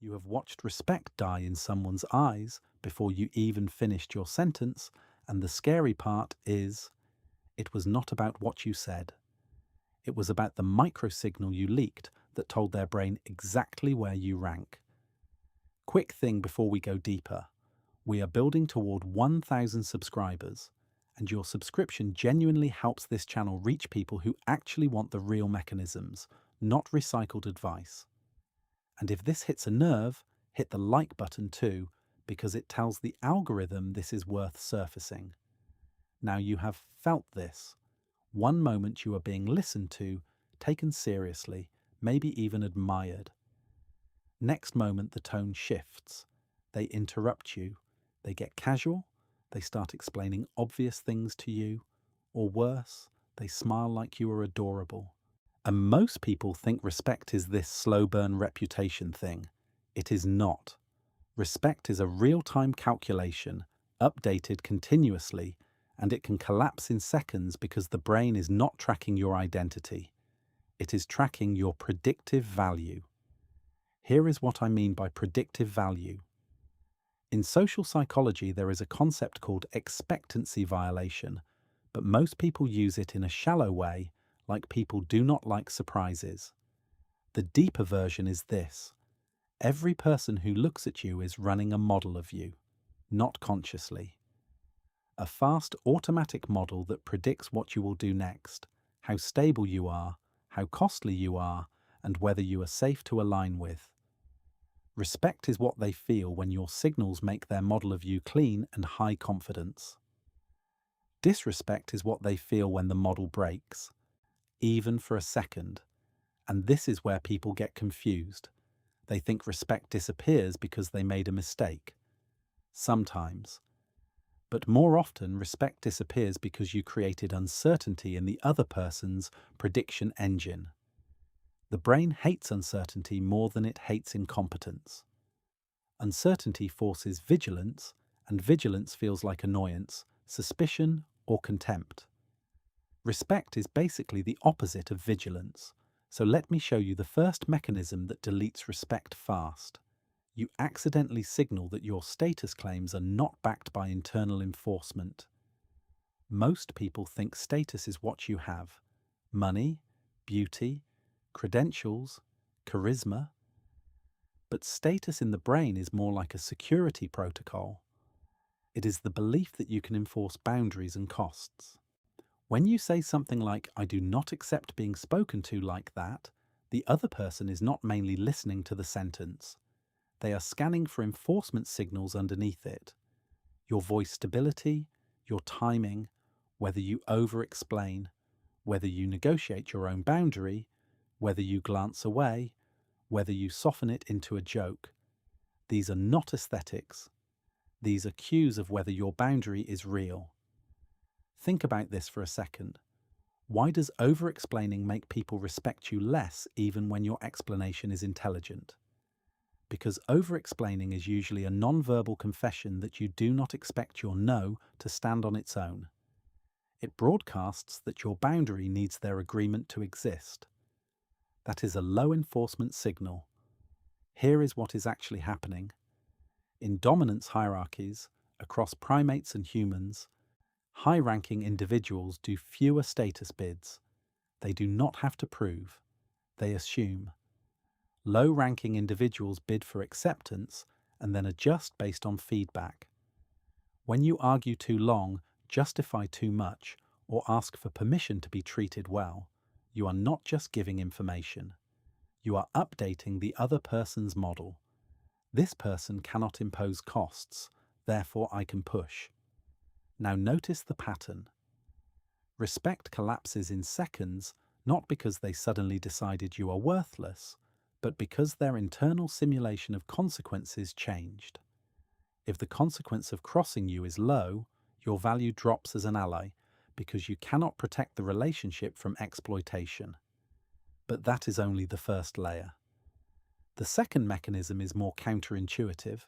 You have watched respect die in someone's eyes before you even finished your sentence, and the scary part is, it was not about what you said. It was about the microsignal you leaked that told their brain exactly where you rank. Quick thing before we go deeper. We are building toward 1,000 subscribers, and your subscription genuinely helps this channel reach people who actually want the real mechanisms, not recycled advice. And if this hits a nerve, hit the like button too, because it tells the algorithm this is worth surfacing. Now you have felt this. One moment you are being listened to, taken seriously, maybe even admired. Next moment the tone shifts. They interrupt you. They get casual. They start explaining obvious things to you. Or worse, they smile like you are adorable. And most people think respect is this slow burn reputation thing. It is not. Respect is a real-time calculation, updated continuously, and it can collapse in seconds because the brain is not tracking your identity. It is tracking your predictive value. Here is what I mean by predictive value. In social psychology, there is a concept called expectancy violation, but most people use it in a shallow way, like people do not like surprises. The deeper version is this. Every person who looks at you is running a model of you, not consciously. A fast, automatic model that predicts what you will do next, how stable you are, how costly you are, and whether you are safe to align with. Respect is what they feel when your signals make their model of you clean and high confidence. Disrespect is what they feel when the model breaks, even for a second. And this is where people get confused. They think respect disappears because they made a mistake. Sometimes. But more often, respect disappears because you created uncertainty in the other person's prediction engine. The brain hates uncertainty more than it hates incompetence. Uncertainty forces vigilance, and vigilance feels like annoyance, suspicion, or contempt. Respect is basically the opposite of vigilance. So let me show you the first mechanism that deletes respect fast. You accidentally signal that your status claims are not backed by internal enforcement. Most people think status is what you have. Money, beauty, credentials, charisma. But status in the brain is more like a security protocol. It is the belief that you can enforce boundaries and costs. When you say something like, "I do not accept being spoken to like that," the other person is not mainly listening to the sentence. They are scanning for enforcement signals underneath it. Your voice stability, your timing, whether you over-explain, whether you negotiate your own boundary, whether you glance away, whether you soften it into a joke. These are not aesthetics. These are cues of whether your boundary is real. Think about this for a second. Why does over-explaining make people respect you less even when your explanation is intelligent? Because over-explaining is usually a non-verbal confession that you do not expect your no to stand on its own. It broadcasts that your boundary needs their agreement to exist. That is a low enforcement signal. Here is what is actually happening. In dominance hierarchies, across primates and humans, high-ranking individuals do fewer status bids. They do not have to prove. They assume. Low-ranking individuals bid for acceptance and then adjust based on feedback. When you argue too long, justify too much, or ask for permission to be treated well, you are not just giving information. You are updating the other person's model. This person cannot impose costs, therefore I can push. Now notice the pattern. Respect collapses in seconds, not because they suddenly decided you are worthless, but because their internal simulation of consequences changed. If the consequence of crossing you is low, your value drops as an ally because you cannot protect the relationship from exploitation. But that is only the first layer. The second mechanism is more counterintuitive,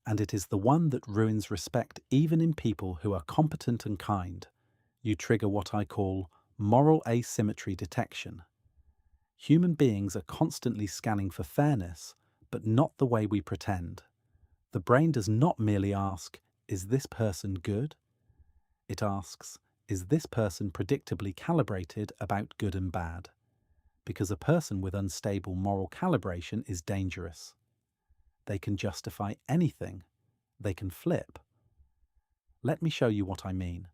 and it is the one that ruins respect even in people who are competent and kind. You trigger what I call moral asymmetry detection. Human beings are constantly scanning for fairness, but not the way we pretend. The brain does not merely ask, is this person good? It asks, is this person predictably calibrated about good and bad? Because a person with unstable moral calibration is dangerous. They can justify anything. They can flip. Let me show you what I mean.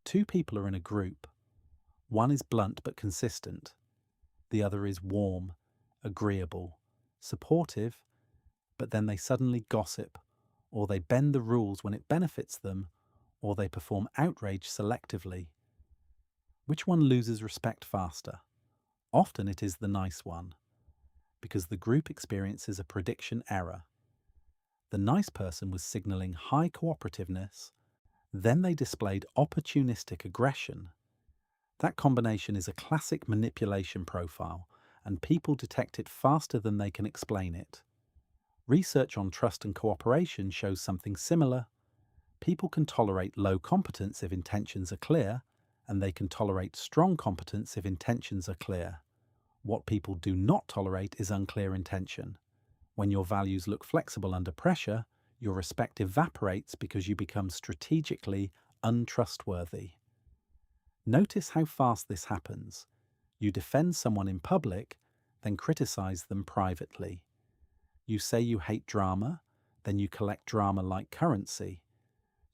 Two people are in a group. One is blunt but consistent. The other is warm, agreeable, supportive, but then they suddenly gossip, or they bend the rules when it benefits them, or they perform outrage selectively. Which one loses respect faster? Often it is the nice one, because the group experiences a prediction error. The nice person was signaling high cooperativeness, then they displayed opportunistic aggression. That combination is a classic manipulation profile, and people detect it faster than they can explain it. Research on trust and cooperation shows something similar. People can tolerate low competence if intentions are clear, and they can tolerate strong competence if intentions are clear. What people do not tolerate is unclear intention. When your values look flexible under pressure, your respect evaporates because you become strategically untrustworthy. Notice how fast this happens. You defend someone in public, then criticize them privately. You say you hate drama, then you collect drama like currency.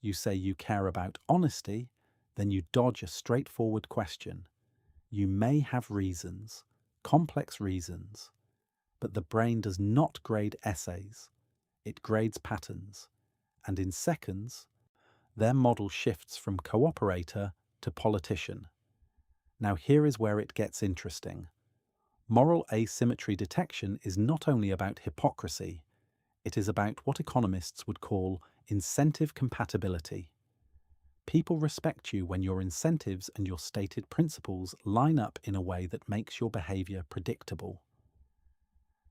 You say you care about honesty, then you dodge a straightforward question. You may have reasons, complex reasons, but the brain does not grade essays. It grades patterns, and in seconds, their model shifts from cooperator to politician. Now here is where it gets interesting. Moral asymmetry detection is not only about hypocrisy, it is about what economists would call incentive compatibility. People respect you when your incentives and your stated principles line up in a way that makes your behavior predictable.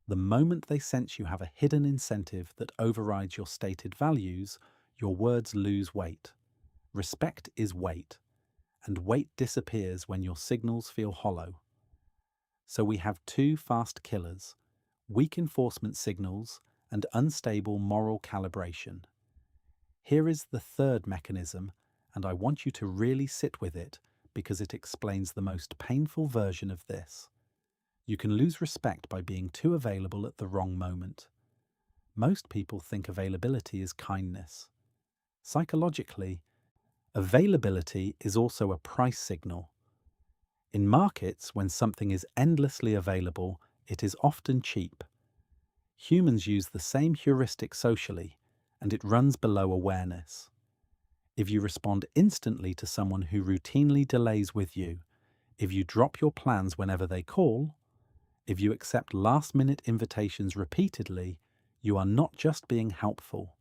The moment they sense you have a hidden incentive that overrides your stated values, your words lose weight. Respect is weight, and weight disappears when your signals feel hollow. So we have two fast killers: weak enforcement signals and unstable moral calibration. Here is the third mechanism, and I want you to really sit with it because it explains the most painful version of this. You can lose respect by being too available at the wrong moment. Most people think availability is kindness. Psychologically, availability is also a price signal. In markets, when something is endlessly available, it is often cheap. Humans use the same heuristic socially, and it runs below awareness. If you respond instantly to someone who routinely delays with you, if you drop your plans whenever they call, if you accept last-minute invitations repeatedly, you are not just being helpful.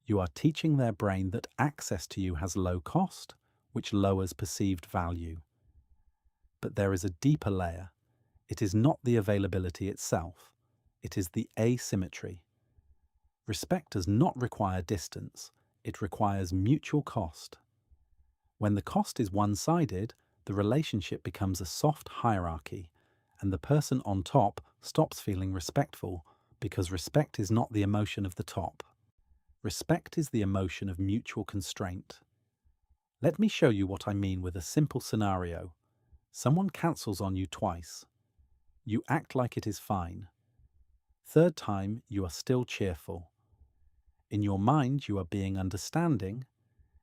You are teaching their brain that access to you has low cost, which lowers perceived value. But there is a deeper layer. It is not the availability itself. It is the asymmetry. Respect does not require distance. It requires mutual cost. When the cost is one-sided, the relationship becomes a soft hierarchy, and the person on top stops feeling respectful because respect is not the emotion of the top. Respect is the emotion of mutual constraint. Let me show you what I mean with a simple scenario. Someone cancels on you twice. You act like it is fine. Third time, you are still cheerful. In your mind, you are being understanding.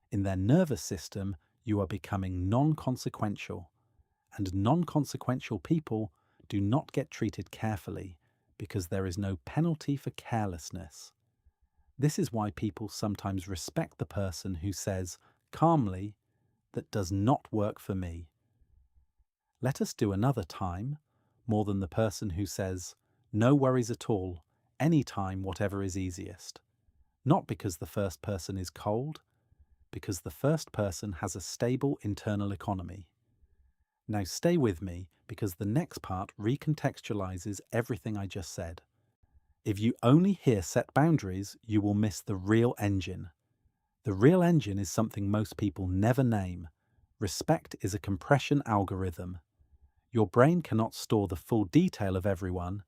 In their nervous system, you are becoming non-consequential. And non-consequential people do not get treated carefully because there is no penalty for carelessness. This is why people sometimes respect the person who says, calmly, "That does not work for me." Let us do another time, more than the person who says, "No worries at all, any time, whatever is easiest." Not because the first person is cold, because the first person has a stable internal economy. Now stay with me because the next part recontextualizes everything I just said. If you only hear set boundaries, you will miss the real engine. The real engine is something most people never name. Respect is a compression algorithm. Your brain cannot store the full detail of everyone.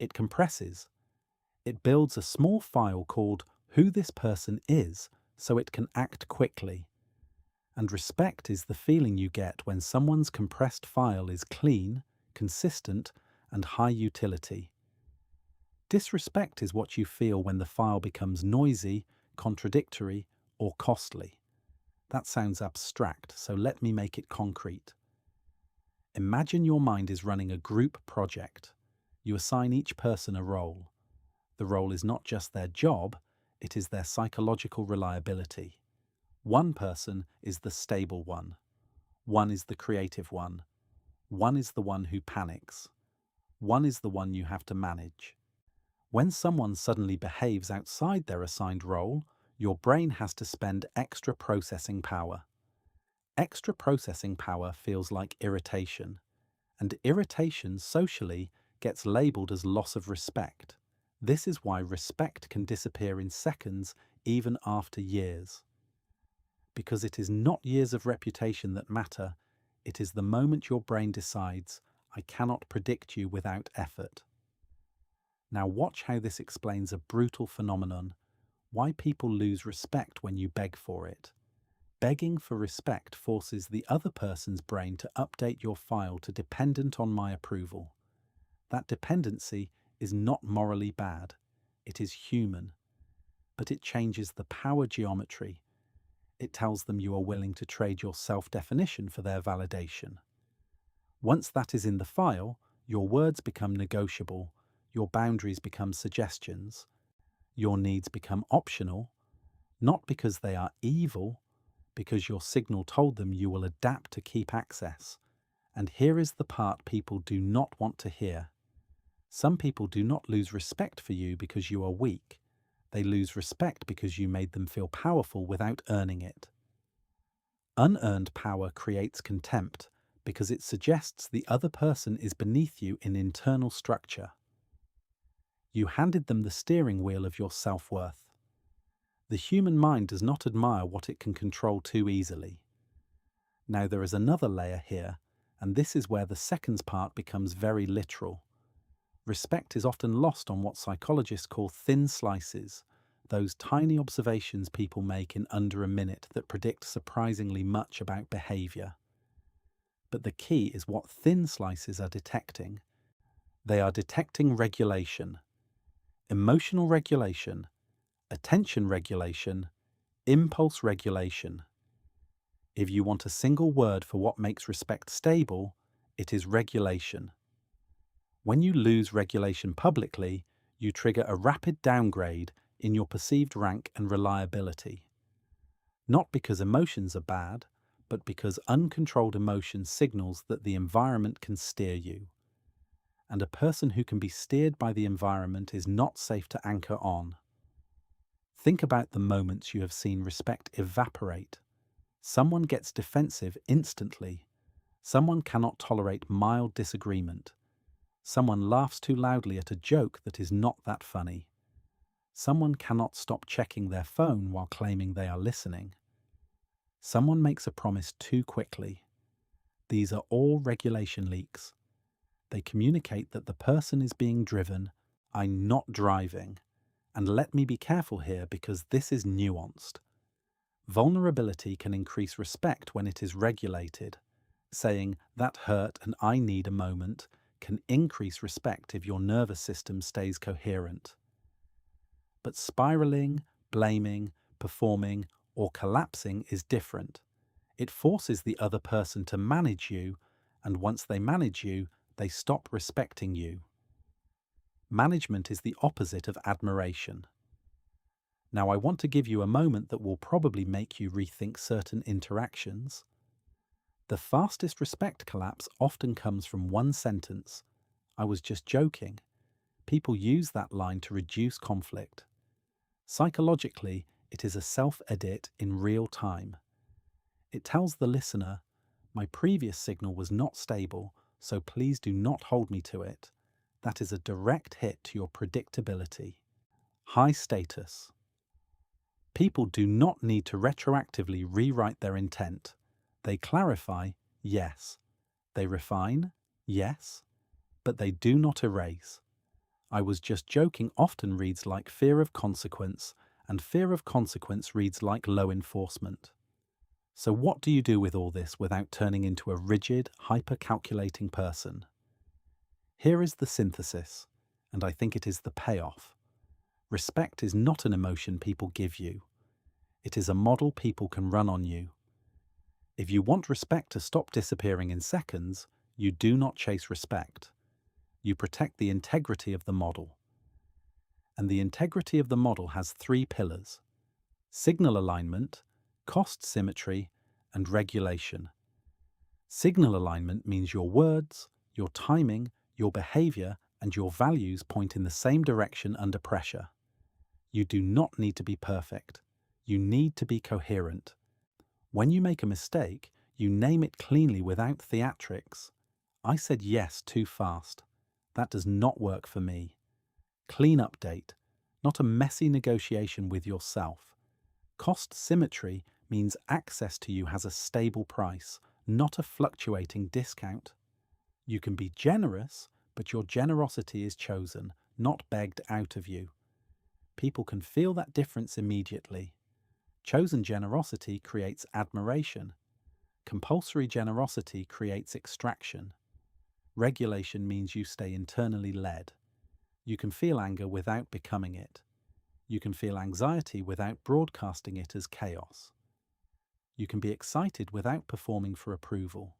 It compresses. It builds a small file called Who This Person Is so it can act quickly. And respect is the feeling you get when someone's compressed file is clean, consistent, and high utility. Disrespect is what you feel when the file becomes noisy, contradictory, or costly. That sounds abstract, so let me make it concrete. Imagine your mind is running a group project. You assign each person a role. The role is not just their job, it is their psychological reliability. One person is the stable one. One is the creative one. One is the one who panics. One is the one you have to manage. When someone suddenly behaves outside their assigned role, your brain has to spend extra processing power. Extra processing power feels like irritation, and irritation socially gets labeled as loss of respect. This is why respect can disappear in seconds, even after years. Because it is not years of reputation that matter, it is the moment your brain decides, I cannot predict you without effort. Now watch how this explains a brutal phenomenon, why people lose respect when you beg for it. Begging for respect forces the other person's brain to update your file to dependent on my approval. That dependency is not morally bad, it is human, but it changes the power geometry. It tells them you are willing to trade your self-definition for their validation. Once that is in the file, your words become negotiable, your boundaries become suggestions, your needs become optional, not because they are evil, because your signal told them you will adapt to keep access. And here is the part people do not want to hear. Some people do not lose respect for you because you are weak. They lose respect because you made them feel powerful without earning it. Unearned power creates contempt because it suggests the other person is beneath you in internal structure. You handed them the steering wheel of your self-worth. The human mind does not admire what it can control too easily. Now there is another layer here, and this is where the seconds part becomes very literal. Respect is often lost on what psychologists call thin slices, those tiny observations people make in under a minute that predict surprisingly much about behavior. But the key is what thin slices are detecting. They are detecting regulation, emotional regulation, attention regulation, impulse regulation. If you want a single word for what makes respect stable, it is regulation. When you lose regulation publicly, you trigger a rapid downgrade in your perceived rank and reliability. Not because emotions are bad, but because uncontrolled emotion signals that the environment can steer you. And a person who can be steered by the environment is not safe to anchor on. Think about the moments you have seen respect evaporate. Someone gets defensive instantly. Someone cannot tolerate mild disagreement. Someone laughs too loudly at a joke that is not that funny. Someone cannot stop checking their phone while claiming they are listening. Someone makes a promise too quickly. These are all regulation leaks. They communicate that the person is being driven, I'm not driving. And let me be careful here because this is nuanced. Vulnerability can increase respect when it is regulated. Saying, that hurt and I need a moment, can increase respect if your nervous system stays coherent. But spiraling, blaming, performing, or collapsing is different. It forces the other person to manage you, and once they manage you, they stop respecting you. Management is the opposite of admiration. Now I want to give you a moment that will probably make you rethink certain interactions. The fastest respect collapse often comes from one sentence. I was just joking. People use that line to reduce conflict. Psychologically, it is a self-edit in real time. It tells the listener, my previous signal was not stable, so please do not hold me to it. That is a direct hit to your predictability. High status. People do not need to retroactively rewrite their intent. They clarify, yes. They refine, yes. But they do not erase. I was just joking often reads like fear of consequence, and fear of consequence reads like low enforcement. So what do you do with all this without turning into a rigid, hyper-calculating person? Here is the synthesis, and I think it is the payoff. Respect is not an emotion people give you. It is a model people can run on you. If you want respect to stop disappearing in seconds, you do not chase respect. You protect the integrity of the model. And the integrity of the model has 3 pillars: signal alignment, cost symmetry, and regulation. Signal alignment means your words, your timing, your behavior, and your values point in the same direction under pressure. You do not need to be perfect. You need to be coherent. When you make a mistake, you name it cleanly without theatrics. I said yes too fast. That does not work for me. Clean update, not a messy negotiation with yourself. Cost symmetry means access to you has a stable price, not a fluctuating discount. You can be generous, but your generosity is chosen, not begged out of you. People can feel that difference immediately. Chosen generosity creates admiration. Compulsory generosity creates extraction. Regulation means you stay internally led. You can feel anger without becoming it. You can feel anxiety without broadcasting it as chaos. You can be excited without performing for approval.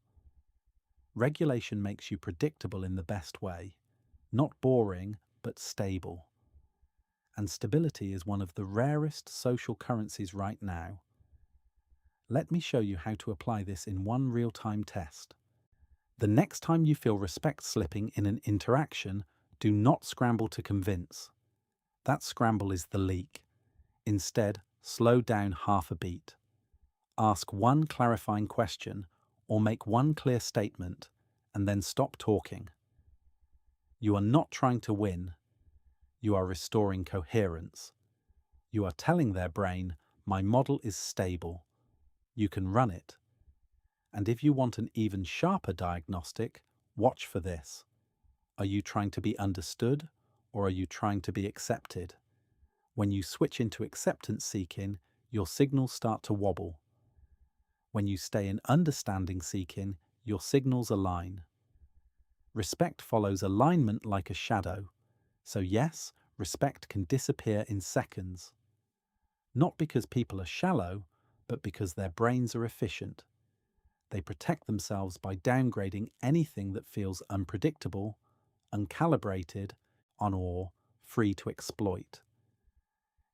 Regulation makes you predictable in the best way, not boring, but stable. And stability is one of the rarest social currencies right now. Let me show you how to apply this in one real-time test. The next time you feel respect slipping in an interaction, do not scramble to convince. That scramble is the leak. Instead, slow down half a beat. Ask one clarifying question or make one clear statement, and then stop talking. You are not trying to win. You are restoring coherence. You are telling their brain, my model is stable. You can run it. And if you want an even sharper diagnostic, watch for this. Are you trying to be understood, or are you trying to be accepted? When you switch into acceptance seeking, your signals start to wobble. When you stay in understanding seeking, your signals align. Respect follows alignment like a shadow. So yes, respect can disappear in seconds. Not because people are shallow, but because their brains are efficient. They protect themselves by downgrading anything that feels unpredictable, uncalibrated, or free to exploit.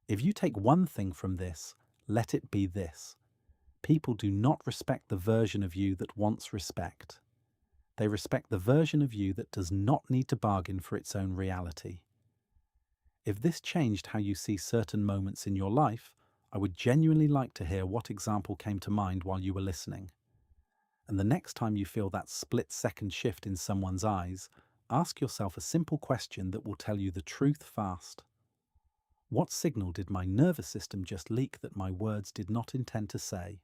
If you take one thing from this, let it be this. People do not respect the version of you that wants respect. They respect the version of you that does not need to bargain for its own reality. If this changed how you see certain moments in your life, I would genuinely like to hear what example came to mind while you were listening. And the next time you feel that split-second shift in someone's eyes, ask yourself a simple question that will tell you the truth fast. What signal did my nervous system just leak that my words did not intend to say?